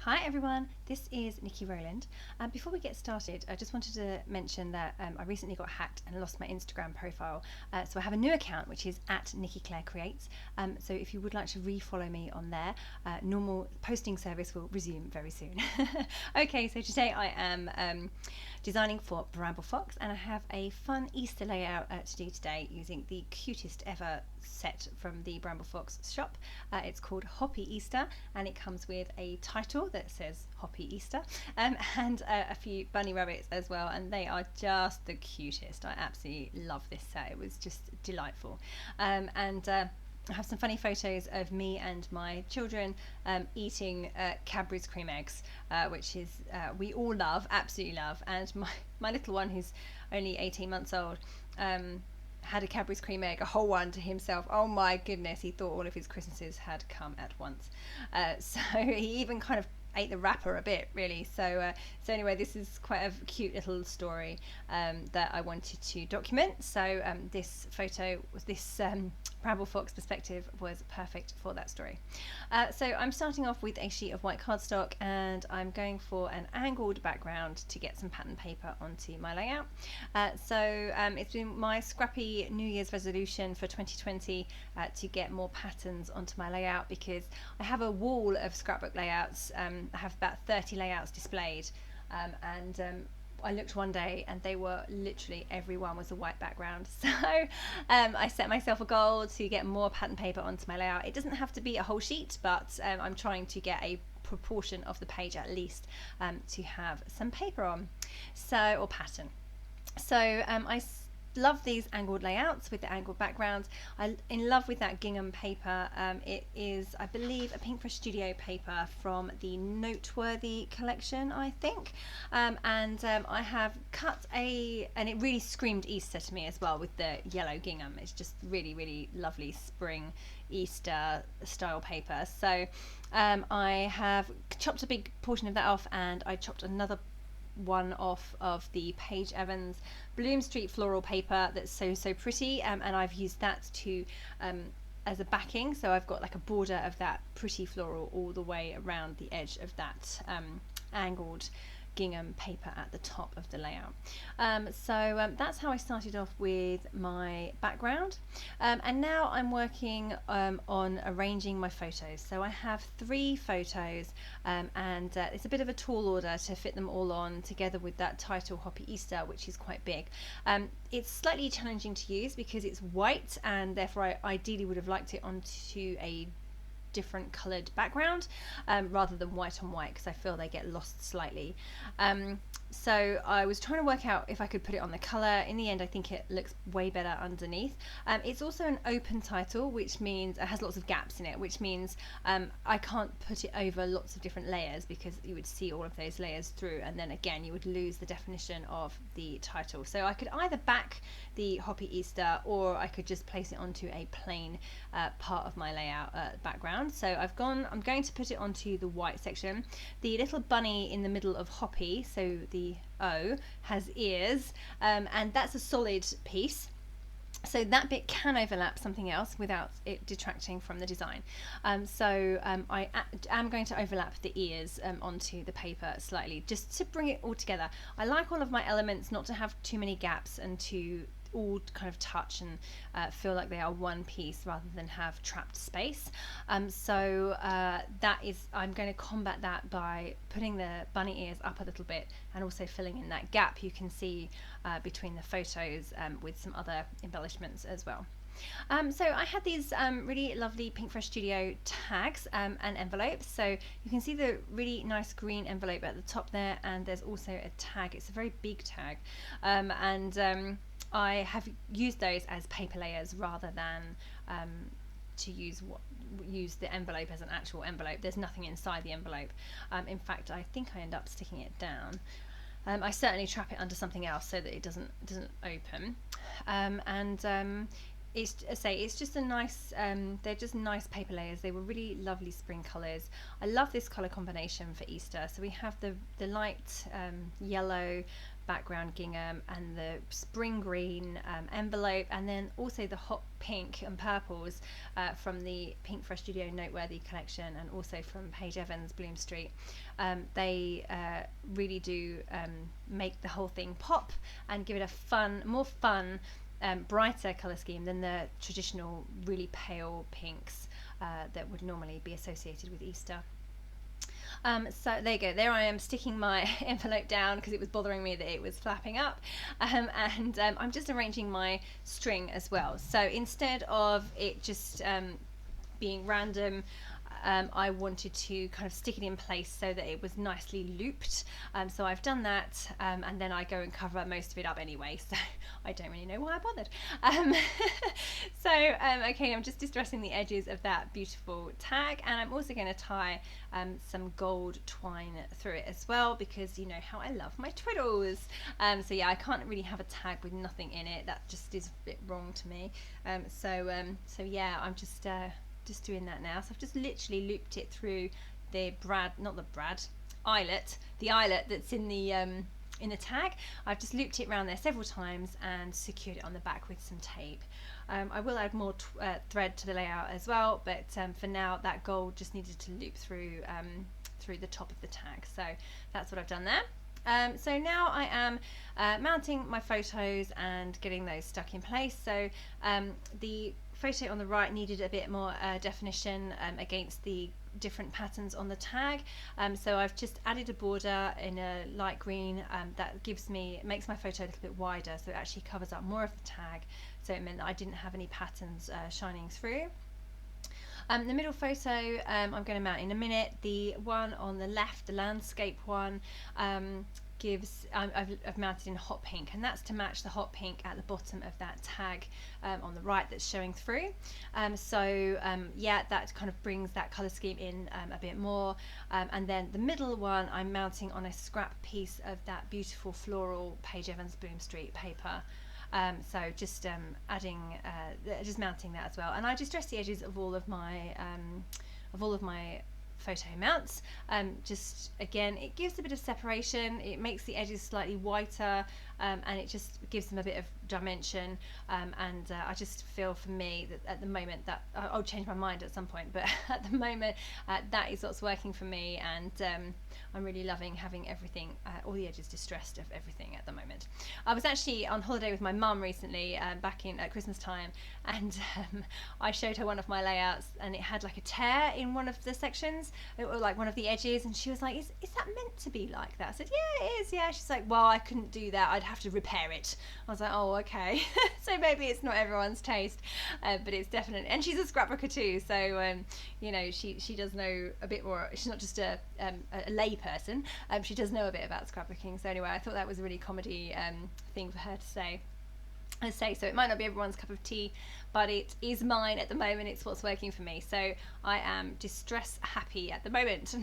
Hi everyone, this is Nikki Rowland. Before we get started, I just wanted to mention that I recently got hacked and lost my Instagram profile. So I have a new account which is at Nikki Claire Creates. So if you would like to re-follow me on there, normal posting service will resume very soon. Okay, so today I am designing for Bramble Fox and I have a fun Easter layout to do today using the cutest ever set from the Bramble Fox shop. It's called Hoppy Easter and it comes with a title that says Hoppy Easter and a few bunny rabbits as well, and they are just the cutest. I absolutely love this set. It was just delightful. I have some funny photos of me and my children eating Cadbury's cream eggs, which is we all love, absolutely love. And my little one, who's only 18 months old, had a Cadbury's cream egg, a whole one to himself. Oh my goodness, he thought all of his Christmases had come at once. So he even kind of ate the wrapper a bit, really. So anyway, this is quite a cute little story that I wanted to document. So this photo, this Bramble Fox perspective was perfect for that story. So I'm starting off with a sheet of white cardstock and I'm going for an angled background to get some pattern paper onto my layout. It's been my scrappy New Year's resolution for 2020 to get more patterns onto my layout, because I have a wall of scrapbook layouts. I have about 30 layouts displayed, I looked one day and they were literally, everyone was a white background. So I set myself a goal to get more pattern paper onto my layout. It doesn't have to be a whole sheet, but I'm trying to get a proportion of the page at least to have some paper on, or pattern. So I love these angled layouts with the angled backgrounds. I'm in love with that gingham paper. It is, I believe, a Pinkfresh Studio paper from the Noteworthy collection, I think. I have cut and it really screamed Easter to me as well with the yellow gingham. It's just really, really lovely spring Easter style paper. So I have chopped a big portion of that off, and I chopped another one off of the Paige Evans Bloom Street floral paper that's so pretty, and I've used that to as a backing, so I've got like a border of that pretty floral all the way around the edge of that angled gingham paper at the top of the layout. That's how I started off with my background, and now I'm working on arranging my photos. So I have 3 photos, and it's a bit of a tall order to fit them all on together with that title Hoppy Easter, which is quite big. It's slightly challenging to use because it's white, and therefore I ideally would have liked it onto a different coloured background rather than white on white, because I feel they get lost slightly. So I was trying to work out if I could put it on the colour. In the end, I think it looks way better underneath. It's also an open title, which means it has lots of gaps in it, which means I can't put it over lots of different layers, because you would see all of those layers through, and then again you would lose the definition of the title. So I could either back the Hoppy Easter, or I could just place it onto a plain part of my layout background. So I'm going to put it onto the white section. The little bunny in the middle of Hoppy, so the O, has ears, and that's a solid piece. So that bit can overlap something else without it detracting from the design. I am going to overlap the ears onto the paper slightly, just to bring it all together. I like all of my elements not to have too many gaps and to all kind of touch and feel like they are one piece rather than have trapped space. I'm going to combat that by putting the bunny ears up a little bit and also filling in that gap you can see between the photos with some other embellishments as well. So I had these really lovely Pinkfresh Studio tags and envelopes. So you can see the really nice green envelope at the top there, and there's also a tag. It's a very big tag, I have used those as paper layers rather than to use the envelope as an actual envelope. There's nothing inside the envelope. In fact, I think I end up sticking it down. I certainly trap it under something else so that it doesn't open. It's just a nice, they're just nice paper layers. They were really lovely spring colours. I love this colour combination for Easter. So we have the light yellow background gingham and the spring green envelope, and then also the hot pink and purples from the Pinkfresh Studio Noteworthy collection, and also from Paige Evans Bloom Street. They really do make the whole thing pop and give it a more fun, brighter colour scheme than the traditional really pale pinks that would normally be associated with Easter. So there you go, there I am sticking my envelope down because it was bothering me that it was flapping up, and I'm just arranging my string as well. So instead of it just being random, I wanted to kind of stick it in place so that it was nicely looped. So I've done that, and then I go and cover most of it up anyway, so I don't really know why I bothered. Okay, I'm just distressing the edges of that beautiful tag, and I'm also going to tie some gold twine through it as well, because you know how I love my twiddles. So yeah, I can't really have a tag with nothing in it. That just is a bit wrong to me. So yeah, I'm just doing that now. So I've just literally looped it through the eyelet that's in the tag. I've just looped it around there several times and secured it on the back with some tape. I will add more thread to the layout as well, but for now that gold just needed to loop through the top of the tag. So that's what I've done there. So now I am mounting my photos and getting those stuck in place. So the photo on the right needed a bit more definition against the different patterns on the tag, so I've just added a border in a light green that makes my photo a little bit wider, so it actually covers up more of the tag, so it meant that I didn't have any patterns shining through. The middle photo I'm going to mount in a minute. The one on the left, the landscape one, I've mounted in hot pink, and that's to match the hot pink at the bottom of that tag on the right that's showing through. Yeah, that kind of brings that colour scheme in a bit more. And then the middle one I'm mounting on a scrap piece of that beautiful floral Paige Evans Bloom Street paper. So just just mounting that as well, and I distress the edges of all of my photo mounts. Just again, it gives a bit of separation, it makes the edges slightly whiter, and it just gives them a bit of dimension, and I just feel, for me, that at the moment, that I'll change my mind at some point, but at the moment that is what's working for me, and I'm really loving having everything, all the edges distressed of everything at the moment. I was actually on holiday with my mum recently, back in at Christmas time, and I showed her one of my layouts, and it had like a tear in one of the sections, or like one of the edges, and she was like, is that meant to be like that? I said, yeah, it is, yeah. She's like, well, I couldn't do that, I'd have to repair it. I was like, oh, okay. So maybe it's not everyone's taste, but it's definitely, and she's a scrapbooker too, so you know, she does know a bit more. She's not just a lay person, she does know a bit about scrapbooking. So anyway, I thought that was a really comedy thing for her to say. So it might not be everyone's cup of tea, but it is mine at the moment. It's what's working for me, so I am distress happy at the moment.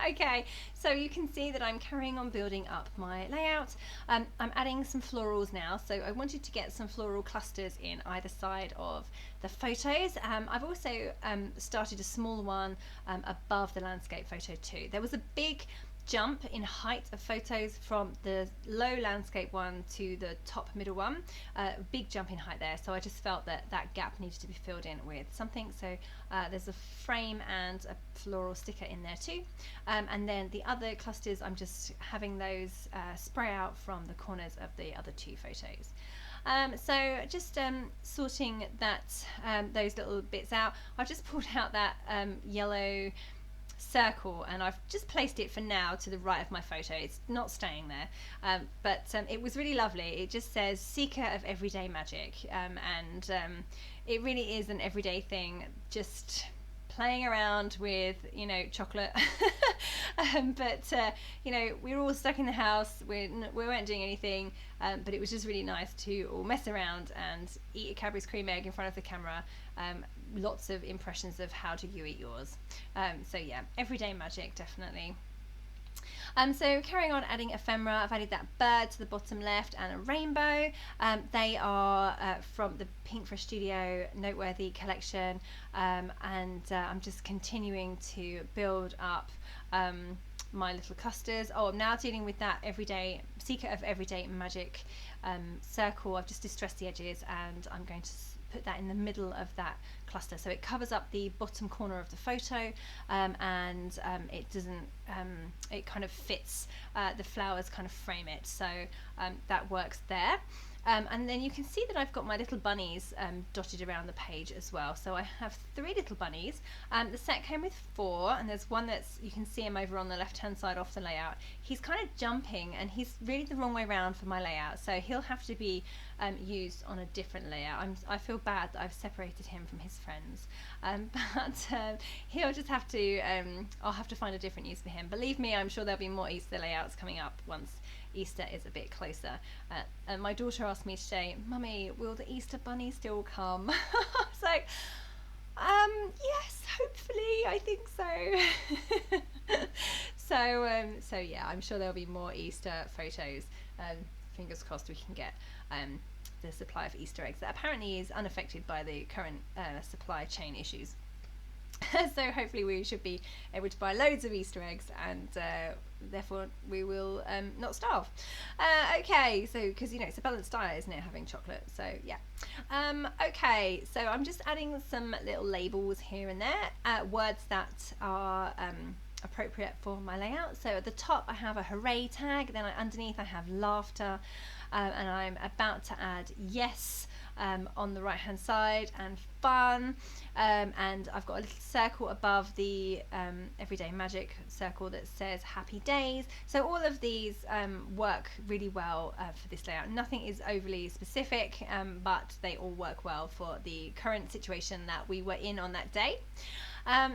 Okay, so you can see that I'm carrying on building up my layout. I'm adding some florals now, so I wanted to get some floral clusters in either side of the photos. I've also started a small one above the landscape photo too. There was a big jump in height of photos from the low landscape one to the top middle one, big jump in height there, so I just felt that that gap needed to be filled in with something. So there's a frame and a floral sticker in there too, and then the other clusters, I'm just having those spray out from the corners of the other two photos. So just sorting that those little bits out. I've just pulled out that yellow circle, and I've just placed it for now to the right of my photo. It's not staying there, but it was really lovely. It just says seeker of everyday magic, and it really is an everyday thing, just playing around with, you know, chocolate. But you know, we were all stuck in the house, we weren't doing anything, but it was just really nice to all mess around and eat a Cadbury's cream egg in front of the camera. Lots of impressions of how do you eat yours. So yeah, everyday magic, definitely. So carrying on adding ephemera, I've added that bird to the bottom left and a rainbow. They are from the Pinkfresh Studio Noteworthy collection, and I'm just continuing to build up my little clusters. Oh, I'm now dealing with that Secret of Everyday Magic circle. I've just distressed the edges, and I'm going to put that in the middle of that cluster, so it covers up the bottom corner of the photo, and it doesn't it kind of fits, the flowers kind of frame it, so that works there. And then you can see that I've got my little bunnies dotted around the page as well. So I have 3 little bunnies. The set came with 4, and there's one that's, you can see him over on the left hand side off the layout. He's kind of jumping, and he's really the wrong way around for my layout, so he'll have to be used on a different layout. I feel bad that I've separated him from his friends, but he'll just have to, I'll have to find a different use for him. Believe me, I'm sure there'll be more Easter layouts coming up once Easter is a bit closer. And my daughter asked me today, Mummy, will the Easter bunny still come? I was like, yes, hopefully, I think so. So yeah, I'm sure there'll be more Easter photos. Fingers crossed we can get the supply of Easter eggs that apparently is unaffected by the current supply chain issues. So hopefully we should be able to buy loads of Easter eggs, and therefore we will not starve. Okay, so because it's a balanced diet, isn't it, having chocolate? So yeah. Okay, so I'm just adding some little labels here and there, words that are appropriate for my layout. So at the top I have a hooray tag, then underneath I have laughter, and I'm about to add yes on the right hand side, and fun, and I've got a little circle above the everyday magic circle that says happy days. So all of these work really well for this layout. Nothing is overly specific, but they all work well for the current situation that we were in on that day.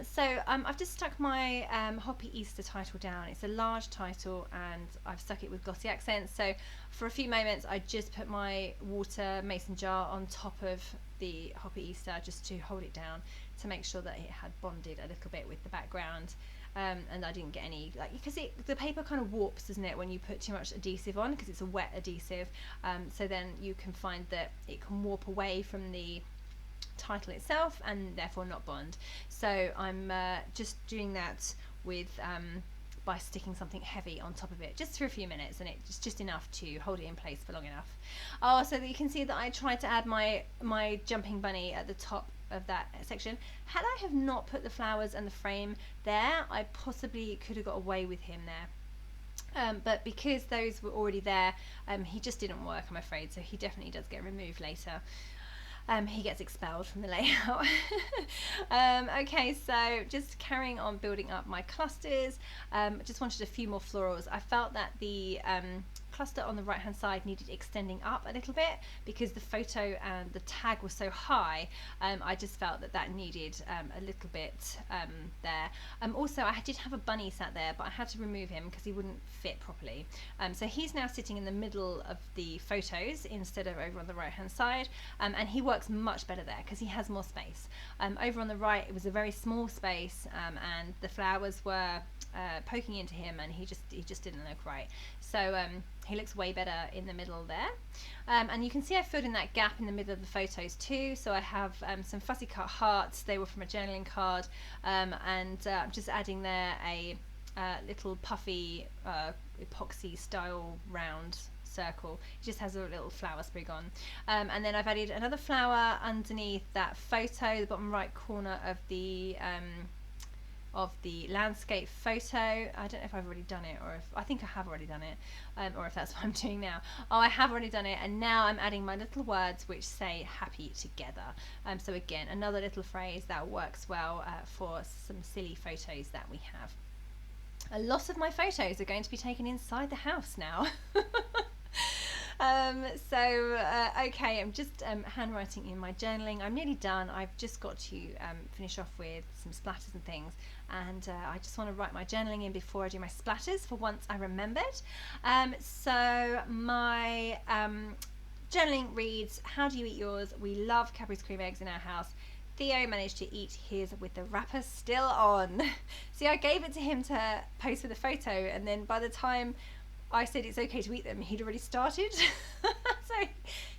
So I've just stuck my Hoppy Easter title down. It's a large title, and I've stuck it with glossy accents. So for a few moments I just put my water mason jar on top of the Hoppy Easter just to hold it down, to make sure that it had bonded a little bit with the background, and I didn't get any, because the paper kind of warps, doesn't it, when you put too much adhesive on, because it's a wet adhesive, so then you can find that it can warp away from the title itself and therefore not bond. So I'm just doing that with by sticking something heavy on top of it just for a few minutes, and it's just enough to hold it in place for long enough. Oh, so that you can see that I tried to add my jumping bunny at the top of that section. Had I have not put the flowers and the frame there, I possibly could have got away with him there. But because those were already there, he just didn't work, I'm afraid, so he definitely does get removed later. He gets expelled from the layout. Okay, so just carrying on building up my clusters. Just wanted a few more florals. I felt that the cluster on the right hand side needed extending up a little bit because the photo and the tag was so high. I just felt that needed a little bit there. Also, I did have a bunny sat there, but I had to remove him because he wouldn't fit properly. So he's now sitting in the middle of the photos instead of over on the right hand side, and he works much better there because he has more space. Over on the right it was a very small space, and the flowers were poking into him, and he just didn't look right. So he looks way better in the middle there. And you can see I filled in that gap in the middle of the photos too. So I have some fussy cut hearts. They were from a journaling card, and I'm just adding there a little puffy epoxy style round circle. It just has a little flower sprig on, and then I've added another flower underneath that photo, the bottom right corner of the landscape photo. I don't know if I've already done it, or if I think I have already done it, or if that's what I'm doing now. Oh, I have already done it, and now I'm adding my little words which say happy together. So again, another little phrase that works well for some silly photos that we have. A lot of my photos are going to be taken inside the house now. Okay, I'm just handwriting in my journaling. I'm nearly done. I've just got to finish off with some splatters and things, and I just want to write my journaling in before I do my splatters for once I remembered. So my journaling reads, how do you eat yours? We love Cadbury's cream eggs in our house. Theo managed to eat his with the wrapper still on. See, I gave it to him to post with a photo, and then by the time I said it's okay to eat them, he'd already started. So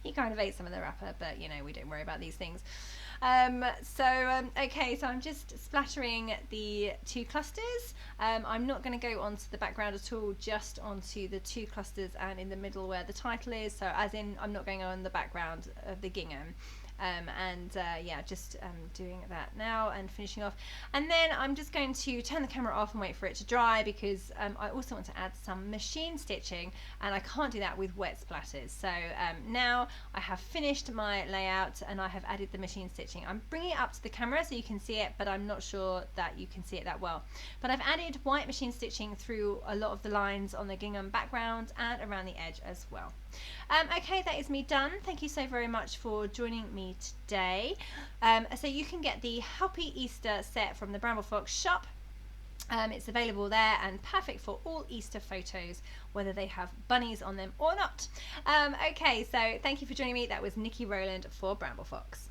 he kind of ate some of the wrapper, but we don't worry about these things. Okay, so I'm just splattering the 2 clusters. I'm not going to go onto the background at all, just onto the 2 clusters and in the middle where the title is. So as in, I'm not going on the background of the gingham. Just doing that now and finishing off, and then I'm just going to turn the camera off and wait for it to dry, because I also want to add some machine stitching, and I can't do that with wet splatters. So now I have finished my layout and I have added the machine stitching. I'm bringing it up to the camera so you can see it, but I'm not sure that you can see it that well. But I've added white machine stitching through a lot of the lines on the gingham background and around the edge as well. Okay, that is me done. Thank you so very much for joining me today. So you can get the Hoppy Easter set from the Bramble Fox shop. It's available there and perfect for all Easter photos, whether they have bunnies on them or not. Okay, so thank you for joining me. That was Niki Rowland for Bramble Fox.